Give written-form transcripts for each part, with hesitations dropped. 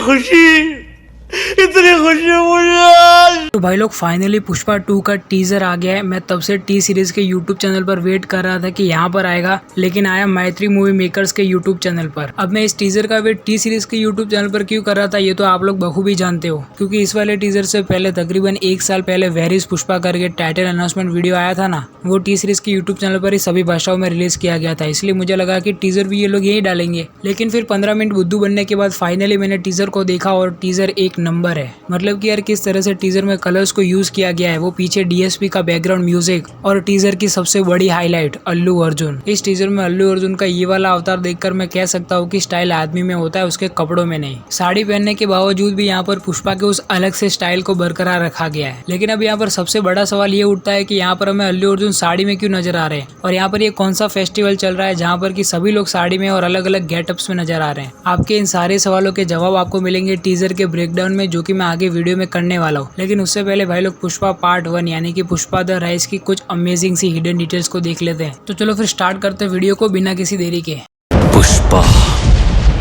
खुशी, इतनी खुशी मुझे आज। तो भाई लोग फाइनली पुष्पा 2 का टीजर आ गया है। मैं तब से टी सीरीज के यूट्यूब चैनल पर वेट कर रहा था कि यहाँ पर आएगा, लेकिन आया मैत्री मूवी मेकर्स के यूट्यूब चैनल पर। अब मैं इस टीजर का वेट टी सीरीज के यूट्यूब चैनल पर क्यों कर रहा था ये तो आप लोग बखूबी जानते हो, क्योंकि इस वाले टीजर से पहले तकरीबन 1 साल पहले वेयर इज पुष्पा करके टाइटल अनाउंसमेंट वीडियो आया था ना, वो टी सीरीज के यूट्यूब चैनल पर ही सभी भाषाओं में रिलीज किया गया था। इसलिए मुझे लगा कि टीजर भी ये लोग यही डालेंगे। लेकिन फिर 15 मिनट बुद्धू बनने के बाद फाइनली मैंने टीजर को देखा और टीजर एक नंबर है। मतलब कि यार किस तरह से टीजर में कलर्स को यूज किया गया है, वो पीछे डीएसपी का बैकग्राउंड म्यूजिक, और टीजर की सबसे बड़ी हाईलाइट अल्लू अर्जुन। इस टीजर में अल्लू अर्जुन का ये वाला अवतार देखकर मैं कह सकता हूँ कि स्टाइल आदमी में होता है, उसके कपड़ों में नहीं। साड़ी पहनने के बावजूद भी यहाँ पर पुष्पा के उस अलग से स्टाइल को बरकरार रखा गया है। लेकिन अब यहाँ पर सबसे बड़ा सवाल ये उठता है कि यहाँ पर हमें अल्लू अर्जुन साड़ी में क्यों नजर आ रहे हैं, और यहाँ पर ये कौन सा फेस्टिवल चल रहा है जहाँ पर कि सभी लोग साड़ी में और अलग अलग गेटअप्स में नजर आ रहे हैं। आपके इन सारे सवालों के जवाब आपको मिलेंगे टीजर के ब्रेकडाउन में, जो कि मैं आगे वीडियो में करने वाला हूँ। लेकिन उससे पहले भाई लोग पुष्पा पार्ट 1 यानी कि पुष्पा द राइज की कुछ अमेजिंग सी हिडन डिटेल्स को देख लेते हैं। तो चलो फिर स्टार्ट करते हैं वीडियो को बिना किसी देरी के। पुष्पा,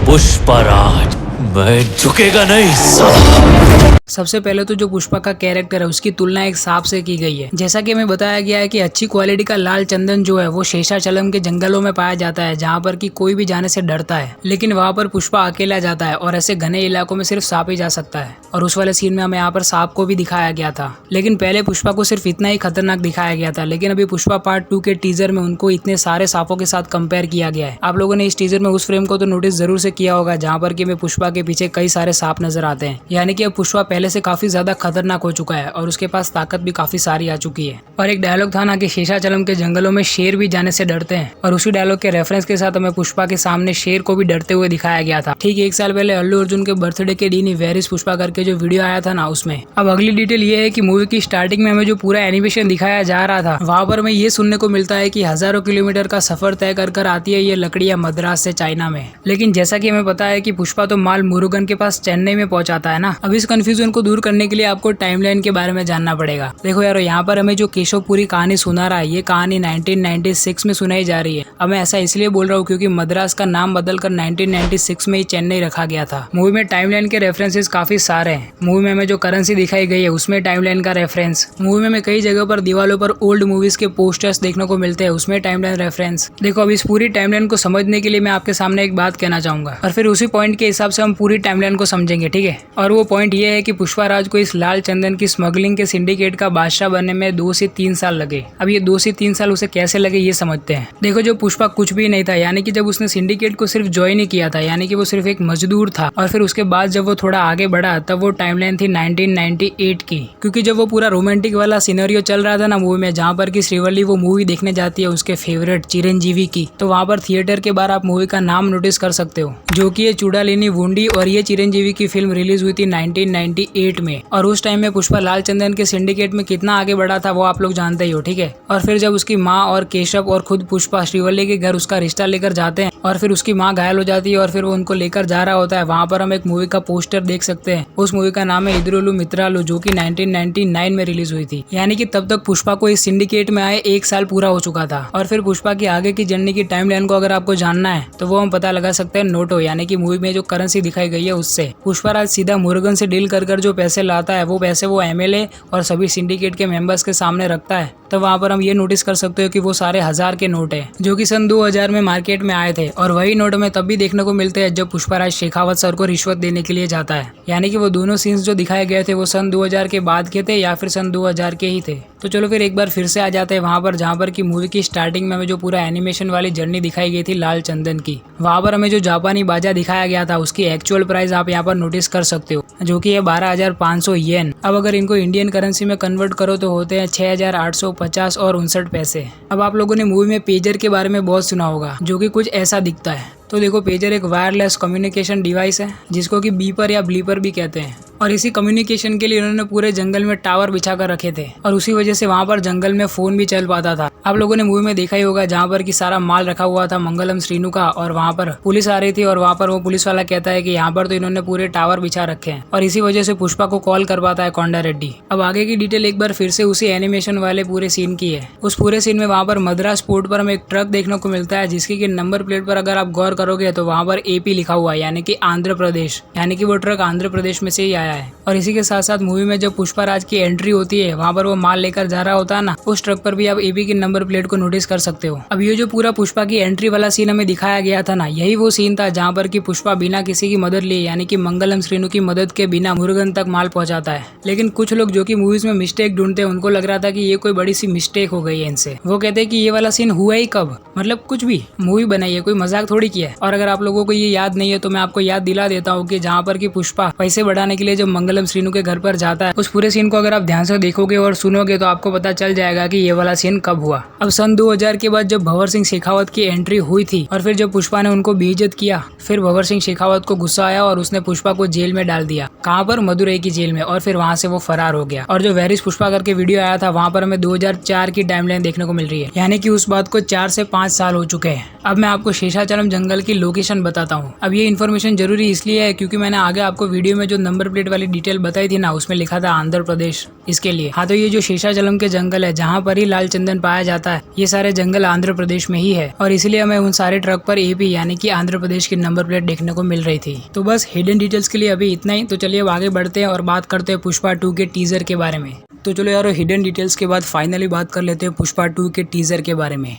पुष्पराज, मैं झुकेगा नहीं। सबसे पहले तो जो पुष्पा का कैरेक्टर है उसकी तुलना एक सांप से की गई है। जैसा कि हमें बताया गया है कि अच्छी क्वालिटी का लाल चंदन जो है वो शेषाचलम के जंगलों में पाया जाता है, जहाँ पर कि कोई भी जाने से डरता है। लेकिन वहाँ पर पुष्पा अकेला जाता है और ऐसे घने इलाकों में सिर्फ सांप ही जा सकता है। और उस वाले सीन में हमें यहाँ पर सांप को भी दिखाया गया था। लेकिन पहले पुष्पा को सिर्फ इतना ही खतरनाक दिखाया गया था, लेकिन अभी पुष्पा पार्ट 2 के टीजर में उनको इतने सारे सांपों के साथ कंपेयर किया गया है। आप लोगों ने इस टीजर में उस फ्रेम को तो नोटिस जरूर से किया होगा जहाँ पर कि हमें पुष्पा के पीछे कई सारे सांप नजर आते हैं। यानी कि अब पुष्पा पहले से काफी ज्यादा खतरनाक हो चुका है और उसके पास ताकत भी काफी सारी आ चुकी है। और एक डायलॉग था ना कि शेषाचलम के जंगलों में शेर भी जाने से डरते हैं, और उसी डायलॉग के रेफरेंस के साथ हमें पुष्पा के सामने शेर को भी डरते हुए दिखाया गया था। ठीक 1 साल पहले अल्लू अर्जुन के बर्थडे के दिन ही वेयर इज पुष्पा करके जो वीडियो आया था ना उसमें। अब अगली डिटेल ये है कि मूवी की स्टार्टिंग में हमें जो पूरा एनिमेशन दिखाया जा रहा था वहाँ पर हमें ये सुनने को मिलता है कि हजारों किलोमीटर का सफर तय कर आती है ये लकड़ियां मद्रास से चाइना में। लेकिन जैसा कि हमें पता है कि पुष्पा तो माल मुरुगन के पास चेन्नई में पहुंचाता है ना। अब इस कंफ्यूजन को दूर करने के लिए आपको टाइमलाइन के बारे में जानना पड़ेगा। देखो यार, यहाँ पर हमें जो केशव पूरी कहानी सुना रहा है ये कहानी 1996 में सुनाई जा रही है। अब मैं ऐसा इसलिए बोल रहा हूँ क्योंकि मद्रास का नाम बदलकर 1996 में ही चेन्नई रखा गया था। मूवी में टाइमलाइन के रेफरेंसेस काफी सारे हैं। मूवी में हमें जो करेंसी दिखाई गई है उसमें टाइमलाइन का रेफरेंस। मूवी में हमें कई जगह पर दीवारों पर ओल्ड मूवीज के पोस्टर्स देखने को मिलते हैं, उसमें टाइमलाइन रेफरेंस। देखो, अब इस पूरी टाइमलाइन को समझने के लिए मैं आपके सामने एक बात कहना चाहूंगा और फिर उसी पॉइंट के हिसाब से हम पूरी टाइमलाइन को समझेंगे, ठीक है। और वो पॉइंट ये है कि पुष्पा राज को इस लाल चंदन की स्मगलिंग के सिंडिकेट का बादशाह बनने में 2 से 3 साल लगे। अब ये 2 से 3 साल उसे कैसे लगे ये समझते हैं। देखो, जो पुष्पा कुछ भी नहीं था, यानी कि जब उसने सिंडिकेट को सिर्फ ज्वाइन ही किया था, यानी कि वो सिर्फ एक मजदूर था, और फिर उसके बाद जब वो थोड़ा आगे बढ़ा तब वो टाइमलाइन थी 1998 की। क्योंकि जब वो पूरा रोमांटिक वाला सिनेरियो चल रहा था ना मूवी में, जहाँ पर की श्रीवल्ली वो मूवी देखने जाती है उसके फेवरेट चिरंजीवी की, तो वहाँ पर थिएटर के बाहर आप मूवी का नाम नोटिस कर सकते हो, जो कि ये चूड़ालिनी वुंडी, और ये चिरंजीवी की फिल्म रिलीज हुई थी 1998 में। और उस टाइम में पुष्पा लाल चंदन के सिंडिकेट में कितना आगे बढ़ा था वो आप लोग जानते ही हो, ठीक है। और फिर जब उसकी माँ और केशव और खुद पुष्पा श्रीवल्ली के घर उसका रिश्ता लेकर जाते हैं और फिर उसकी माँ घायल हो जाती है और फिर वो उनको लेकर जा रहा होता है, वहाँ पर हम एक मूवी का पोस्टर देख सकते हैं। उस मूवी का नाम है इद्रुलु मित्रालु, जो कि 1999 में रिलीज हुई थी। यानी कि तब तक पुष्पा को इस सिंडिकेट में आए 1 साल पूरा हो चुका था। और फिर पुष्पा की आगे की जर्नी की टाइमलाइन को अगर आपको जानना है तो वो हम पता लगा सकते हैं नोटो, यानी कि मूवी में जो करेंसी दिखाई गई है उससे। पुष्पा राज सीधा मुरुगन से डील कर जो पैसे लाता है वो पैसे वो एमएलए और सभी सिंडिकेट के मेंबर्स के सामने रखता है। तो वहाँ पर हम ये नोटिस कर सकते हो कि वो सारे 1000 के नोट है जो कि सन 2000 में मार्केट में आए थे। और वही नोट हमें तब भी देखने को मिलते हैं जब पुष्पराज शेखावत सर को रिश्वत देने के लिए जाता है। यानी कि वो दोनों सीन्स जो दिखाए गए थे वो सन 2000 के बाद के थे या फिर सन 2000 के ही थे। तो चलो फिर एक बार फिर से आ जाते हैं वहाँ पर जहाँ पर की मूवी की स्टार्टिंग में हमें जो पूरा एनिमेशन वाली जर्नी दिखाई गई थी लाल चंदन की। वहाँ पर हमें जो जापानी बाजा दिखाया गया था उसकी एक्चुअल प्राइस आप यहाँ पर नोटिस कर सकते हो, जो कि है 12,500 येन। अब अगर इनको इंडियन करेंसी में कन्वर्ट करो तो होते हैं 6,850 और 59 पैसे। अब आप लोगों ने मूवी में पेजर के बारे में बहुत सुना होगा, जो कि कुछ ऐसा दिखता है। तो देखो, पेजर एक वायरलेस कम्युनिकेशन डिवाइस है जिसको कि बीपर या ब्लीपर भी कहते हैं। और इसी कम्युनिकेशन के लिए उन्होंने पूरे जंगल में टावर बिछा कर रखे थे और उसी वजह से वहाँ पर जंगल में फोन भी चल पाता था। आप लोगों ने मूवी में देखा ही होगा जहाँ पर कि सारा माल रखा हुआ था मंगलम श्रीनु का, और वहाँ पर पुलिस आ रही थी और वहाँ पर वो पुलिस वाला कहता है कि यहाँ पर तो इन्होंने पूरे टावर बिछा रखे हैं, और इसी वजह से पुष्पा को कॉल कर पाता है कोंडा रेड्डी। अब आगे की डिटेल एक बार फिर से उसी एनिमेशन वाले पूरे सीन की है। उस पूरे सीन में वहाँ पर मद्रास पोर्ट पर हमें एक ट्रक देखने को मिलता है जिसकी कि नंबर प्लेट पर अगर आप गौर गौर करोगे तो वहाँ पर AP लिखा हुआ है, यानी कि आंध्र प्रदेश, यानी कि वो ट्रक आंध्र प्रदेश में से ही आया है। और इसी के साथ साथ मूवी में जब पुष्पा राज की एंट्री होती है, वहाँ पर वो माल लेकर जा रहा होता है ना, उस ट्रक पर भी आप AP की नंबर प्लेट को नोटिस कर सकते हो। अब ये जो पूरा पुष्पा की एंट्री वाला सीन हमें दिखाया गया था ना, यही वो सीन था जहाँ पर कि पुष्पा बिना किसी की मदद लिए, यानी कि मंगलम श्रीनु की मदद के बिना मुरुगन तक माल पहुंचाता है। लेकिन कुछ लोग जो कि मूवीज में मिस्टेक ढूंढते हैं, उनको लग रहा था कि ये कोई बड़ी सी मिस्टेक हो गई है इनसे। वो कहते हैं कि ये वाला सीन हुआ ही कब, मतलब कुछ भी मूवी बनाई है, कोई मजाक थोड़ी किया है। और अगर आप लोगों को ये याद नहीं है तो मैं आपको याद दिला देता हूँ कि जहाँ पर कि पुष्पा पैसे बढ़ाने के लिए जब मंगलम श्रीनु के घर पर जाता है, उस पूरे सीन को अगर आप ध्यान से देखोगे और सुनोगे तो आपको पता चल जाएगा कि ये वाला सीन कब हुआ। अब सन 2000 के बाद जब भंवर सिंह शेखावत की एंट्री हुई थी और फिर जब पुष्पा ने उनको बेइज्जत किया, फिर भंवर सिंह शेखावत को गुस्सा आया और उसने पुष्पा को जेल में डाल दिया। कहाँ पर? मदुरई की जेल में। और फिर वहाँ से वो फरार हो गया। और जो वेयर इज पुष्पा करके वीडियो आया था, वहाँ पर हमें 2004 की टाइमलाइन देखने को मिल रही है, यानी कि उस बात को 4 से 5 साल हो चुके हैं। अब मैं आपको शेषाचलम जंगल की लोकेशन बताता हूँ। अब ये इन्फॉर्मेशन जरूरी इसलिए है क्योंकि मैंने आगे आपको वीडियो में जो नंबर प्लेट वाली डिटेल बताई थी ना, उसमें लिखा था आंध्र प्रदेश, इसके लिए। हाँ, तो ये जो शेषाचलम के जंगल है जहाँ पर ही लाल चंदन पाया जाता है, ये सारे जंगल आंध्र प्रदेश में ही है। और इसलिए हमें उन सारे ट्रक पर AP यानी कि आंध्र प्रदेश की नंबर प्लेट देखने को मिल रही थी। तो बस हिडन डिटेल्स के लिए अभी इतना ही। तो चलिए अब आगे बढ़ते हैं और बात करते हैं पुष्पा 2 के टीजर के बारे में। तो चलो यार, हिडन डिटेल्स के बाद फाइनली बात कर लेते हैं पुष्पा 2 के टीजर के बारे में।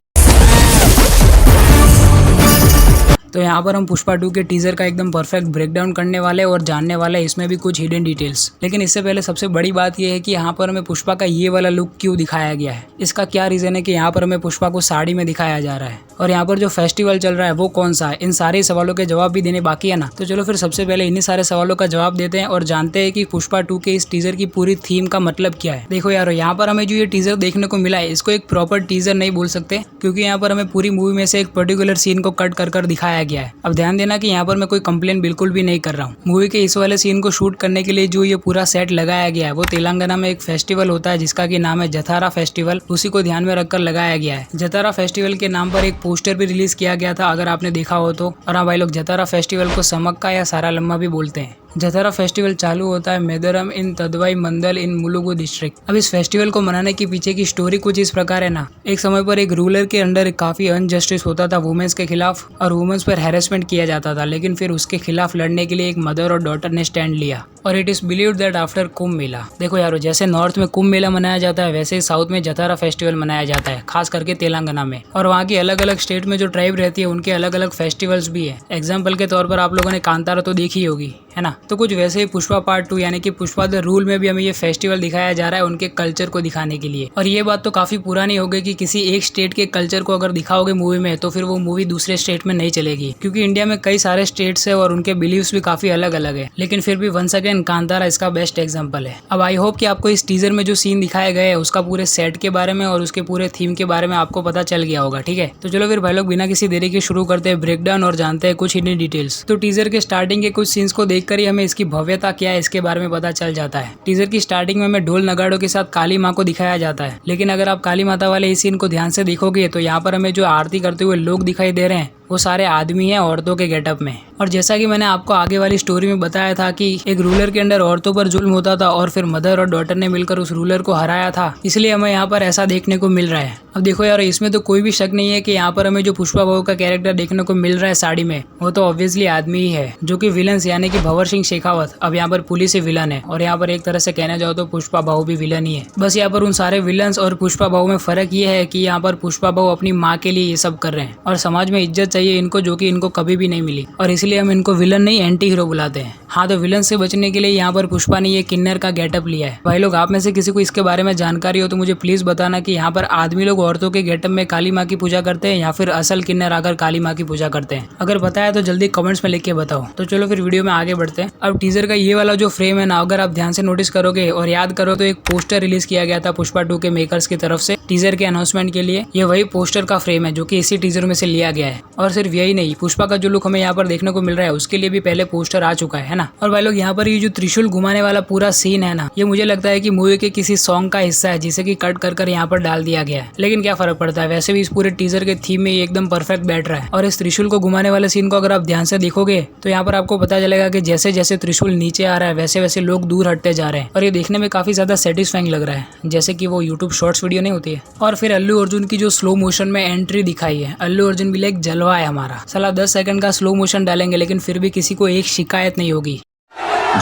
तो यहाँ पर हम पुष्पा 2 के टीजर का एकदम परफेक्ट ब्रेकडाउन करने वाले और जानने वाले इसमें भी कुछ हिडन डिटेल्स। लेकिन इससे पहले सबसे बड़ी बात यह है कि यहाँ पर हमें पुष्पा का ये वाला लुक क्यों दिखाया गया है। इसका क्या रीजन है कि यहाँ पर हमें पुष्पा को साड़ी में दिखाया जा रहा है और यहाँ पर जो फेस्टिवल चल रहा है वो कौन सा है, इन सारे सवालों के जवाब भी देने बाकी है ना। तो चलो फिर सबसे पहले इन्हीं सारे सवालों का जवाब देते हैं और जानते हैं कि पुष्पा 2 के इस टीजर की पूरी थीम का मतलब क्या है। देखो यार, यहाँ पर हमें जो ये टीजर देखने को मिला है, इसको एक प्रॉपर टीजर नहीं बोल सकते क्योंकि यहाँ पर हमें पूरी मूवी में से एक पर्टिकुलर सीन को कट कर दिखाया गया है। अब ध्यान देना कि यहाँ पर मैं कोई कंप्लेन बिल्कुल भी नहीं कर रहा हूँ। मूवी के इस वाले सीन को शूट करने के लिए जो ये पूरा सेट लगाया गया है, वो तेलंगाना में एक फेस्टिवल होता है जिसका की नाम है जथारा फेस्टिवल, उसी को ध्यान में रखकर लगाया गया है। जथारा फेस्टिवल के नाम पर एक पोस्टर भी रिलीज किया गया था, अगर आपने देखा हो तो। और हाँ भाई लोग, जथारा फेस्टिवल को समक्का या सारा लम्मा भी बोलते हैं। जथारा फेस्टिवल चालू होता है मेदरम इन तदवाई मंडल इन मुलुगु डिस्ट्रिक्ट। अब इस फेस्टिवल को मनाने के पीछे की स्टोरी कुछ इस प्रकार है ना। एक समय पर एक रूलर के अंडर काफी अनजस्टिस होता था वुमेन्स के खिलाफ और वुमेन्स पर हैरेसमेंट किया जाता था, लेकिन फिर उसके खिलाफ लड़ने के लिए एक मदर और डॉटर ने स्टैंड लिया। और it is believed that after Kumbh Mela, देखो यारो, जैसे नॉर्थ में कुंभ मेला मनाया जाता है वैसे ही साउथ में जथारा फेस्टिवल मनाया जाता है, खास करके तेलंगाना में। और वहाँ की अलग अलग स्टेट में जो ट्राइब रहती है उनके अलग अलग फेस्टिवल्स भी है। एग्जाम्पल के तौर पर आप लोगों ने कांतारा तो देखी होगी, है ना। तो कुछ वैसे ही पुष्पा पार्ट 2 यानी कि पुष्पा द रूल में भी हमें ये फेस्टिवल दिखाया जा रहा है उनके कल्चर को दिखाने के लिए। और ये बात तो काफी पुरानी हो गई कि किसी एक स्टेट के कल्चर को अगर दिखाओगे मूवी में तो फिर वो मूवी दूसरे स्टेट में नहीं चलेगी, क्योंकि इंडिया में कई सारे स्टेट्स है और उनके बिलीव्स भी काफी अलग अलग है। लेकिन फिर भी वंस अगेन कांतारा इसका बेस्ट एग्जाम्पल है। अब आई होप कि आपको इस टीजर में जो सीन दिखाए गए हैं उसका पूरे सेट के बारे में और उसके पूरे थीम के बारे में आपको पता चल गया होगा, ठीक है। तो चलो फिर भाई लोग बिना किसी देरी के शुरू करते हैं ब्रेकडाउन और जानते हैं कुछ हिडन डिटेल्स। तो टीजर के स्टार्टिंग के कुछ सीन्स को देखकर ही हमें इसकी भव्यता क्या है इसके बारे में पता चल जाता है। टीजर की स्टार्टिंग में हमें ढोल नगाड़ों के साथ काली माँ को दिखाया जाता है, लेकिन अगर आप काली माता वाले इस सीन को ध्यान से देखोगे तो यहाँ पर हमें जो आरती करते हुए लोग दिखाई दे रहे हैं वो सारे आदमी हैं औरतों के गेटअप में। और जैसा कि मैंने आपको आगे वाली स्टोरी में बताया था कि एक रूलर के अंदर औरतों पर जुल्म होता था और फिर मदर और डॉटर ने मिलकर उस रूलर को हराया था, इसलिए हमें यहाँ पर ऐसा देखने को मिल रहा है। अब देखो यार, इसमें तो कोई भी शक नहीं है कि यहाँ पर हमें जो पुष्पा बहू का कैरेक्टर देखने को मिल रहा है साड़ी में, वो तो ऑब्वियसली आदमी ही है, जो कि विलन्स यानी कि भंवर सिंह शेखावत अब यहाँ पर पुलिस ही विलन है। और यहाँ पर एक तरह से कहना जाओ तो पुष्पा बहू भी विलन ही है। बस यहाँ पर उन सारे विलन्स और पुष्पा बहू में फर्क ये है कि यहाँ पर पुष्पा बहू अपनी माँ के लिए ये सब कर रहे हैं और समाज में इज्जत चाहिए इनको, जो कि इनको कभी भी नहीं मिली, और इसलिए हम इनको विलन नहीं एंटी हीरो बुलाते हैं। हाँ, तो विलन से बचने के लिए यहाँ पर पुष्पा ने ये किन्नर का गेटअप लिया है। भाई लोग, आप में से किसी को इसके बारे में जानकारी हो तो मुझे प्लीज बताना कि यहाँ पर आदमी लोग औरतों के गेटअप में काली माँ की पूजा करते हैं या फिर असल किन्नर आकर काली माँ की पूजा करते हैं। अगर पता है तो जल्दी कमेंट्स में लिख के बताओ। तो चलो फिर वीडियो में आगे बढ़ते हैं। अब टीजर का ये वाला जो फ्रेम है ना, अगर आप ध्यान से नोटिस करोगे और याद करो तो एक पोस्टर रिलीज किया गया था पुष्पा 2 के मेकर्स की तरफ से टीजर के अनाउंसमेंट के लिए। ये वही पोस्टर का फ्रेम है जो कि इसी टीजर में से लिया गया है। और सिर्फ यही नहीं, पुष्पा का जो लुक हमें यहाँ पर देखने को मिल रहा है उसके लिए भी पहले पोस्टर आ चुका है ना। और भाई लोग, यहाँ पर ये जो त्रिशूल घुमाने वाला पूरा सीन है ना, ये मुझे लगता है कि मूवी के किसी सॉन्ग का हिस्सा है जिसे कि कट कर यहाँ पर डाल दिया गया है। लेकिन क्या फर्क पड़ता है, वैसे भी इस पूरे टीजर के थीम में एकदम परफेक्ट बैठ रहा है। और इस त्रिशूल को घुमाने वाले सीन को अगर आप ध्यान से देखोगे तो यहाँ पर आपको पता चलेगा कि जैसे जैसे त्रिशूल नीचे आ रहा है वैसे वैसे लोग दूर हटते जा रहे हैं और ये देखने में काफी ज्यादा सेटिस्फाइंग लग रहा है, जैसे कि वो यूट्यूब शॉर्ट्स वीडियो नहीं होती है। और फिर अल्लू अर्जुन की जो स्लो मोशन में एंट्री दिखाई है, अल्लू अर्जुन भी लाइक जलवा जलवा है हमारा। साला 10 सेकंड का स्लो मोशन डालेंगे लेकिन फिर भी किसी को एक शिकायत नहीं होगी।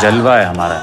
जलवा है हमारा।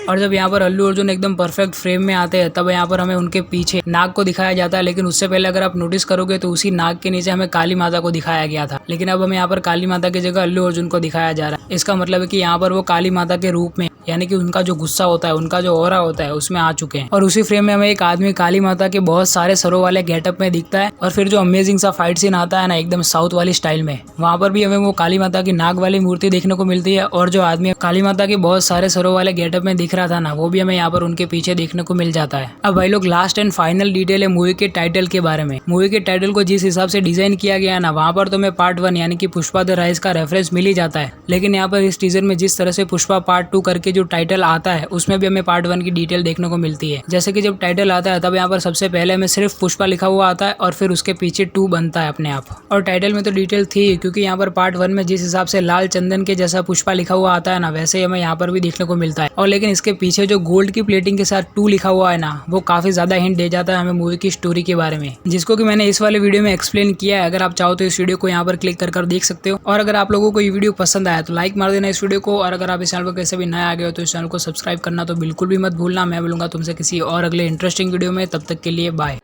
और जब यहाँ पर अल्लू अर्जुन एकदम परफेक्ट फ्रेम में आते हैं तब यहाँ पर हमें उनके पीछे नाग को दिखाया जाता है, लेकिन उससे पहले अगर आप नोटिस करोगे तो उसी नाग के नीचे हमें काली माता को दिखाया गया था, लेकिन अब हमें यहाँ पर काली माता की जगह अल्लू अर्जुन को दिखाया जा रहा है। इसका मतलब है कि यहाँ पर वो काली माता के रूप में, यानी कि उनका जो गुस्सा होता है, उनका जो ऑरा होता है उसमें आ चुके हैं। और उसी फ्रेम में हमें एक आदमी काली माता के बहुत सारे सरों वाले गेटअप में दिखता है। और फिर जो अमेजिंग सा फाइट सीन आता है ना एकदम साउथ वाली स्टाइल में, वहाँ पर भी हमें वो काली माता की नाग वाली मूर्ति देखने को मिलती है। और जो आदमी काली माता के बहुत सारे सरों वाले गेटअप में दिख रहा था ना, वो भी हमें यहाँ पर उनके पीछे देखने को मिल जाता है। अब भाई लोग लास्ट एंड फाइनल डिटेल है मूवी के टाइटल के बारे में। मूवी के टाइटल को जिस हिसाब से डिजाइन किया गया है ना, वहाँ पर तो हमें पार्ट 1 यानी कि पुष्पा द राइज का रेफरेंस मिल ही जाता है, लेकिन यहाँ पर इस टीजर में जिस तरह से पुष्पा पार्ट 2 करके जो टाइटल आता है उसमें भी हमें पार्ट 1 की डिटेल देखने को मिलती है। जैसे कि जब टाइटल आता है तब यहाँ पर सबसे पहले हमें सिर्फ पुष्पा लिखा हुआ आता है और फिर उसके पीछे 2 बनता है अपने आप। और टाइटल में तो डिटेल थी, क्योंकि यहाँ पर पार्ट 1 में जिस हिसाब से लाल चंदन के जैसा पुष्पा लिखा हुआ आता है ना, वैसे ही हमें यहाँ पर भी देखने को मिलता है। और लेकिन इसके पीछे जो गोल्ड की प्लेटिंग के साथ 2 लिखा हुआ है ना, वो काफी ज्यादा हिंट दे जाता है हमें मूवी की स्टोरी के बारे में, जिसको कि मैंने इस वाले वीडियो में एक्सप्लेन किया है। अगर आप चाहो तो इस वीडियो को यहाँ पर क्लिक कर देख सकते हो। और अगर आप लोगों को ये वीडियो पसंद आया तो लाइक मार देना इस वीडियो को। और अगर आप इस चैनल पर कैसे भी नए आ गए हो तो इस चैनल को सब्सक्राइब करना तो बिल्कुल भी मत भूलना। मैं बोलूंगा तुमसे किसी और अगले इंटरेस्टिंग वीडियो में, तब तक के लिए बाय।